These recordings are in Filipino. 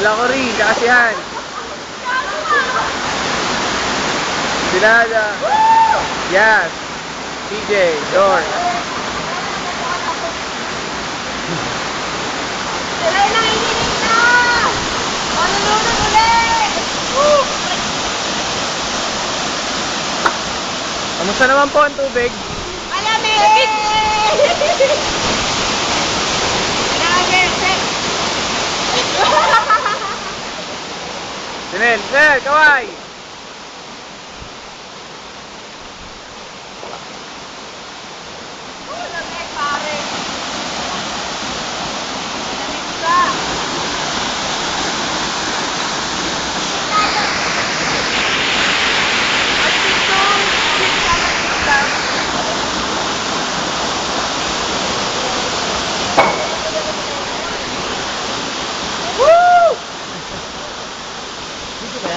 Wala ko rin, kakasihan. Sinada. Yes. TJ, Dor. Sila nang ininig na! Manununod ulit! Kamusta naman po ang tubig? Malamig! Nakagesek! Sinel, sir, kaway! Lamig, pare! Lamig ka! At dito, Woo!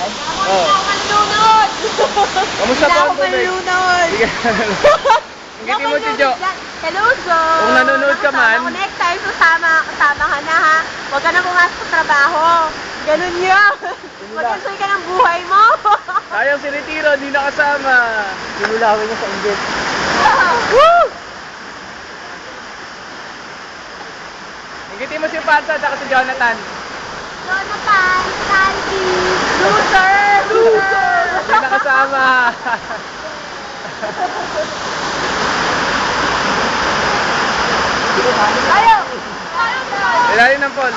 Ako hindi ako manlunod! Kamusta po ang tubig? manlunod! Ingiti mo si Jo. Hello, Jo! Kung nanonood ka man. Kung next time, kasama ka na ha. Huwag ka na pumasok sa trabaho. Ganun yun. Mag-enjoy ka ng buhay mo. Sayang si Retiro, hindi nakasama. Sinulawin niya sa inggit. Woo! Ingiti mo si Pansa at si Jonathan. Jonathan, Sandy, loser! Loser! Hindi nakasama. Ayaw! Ilalim ng Paul.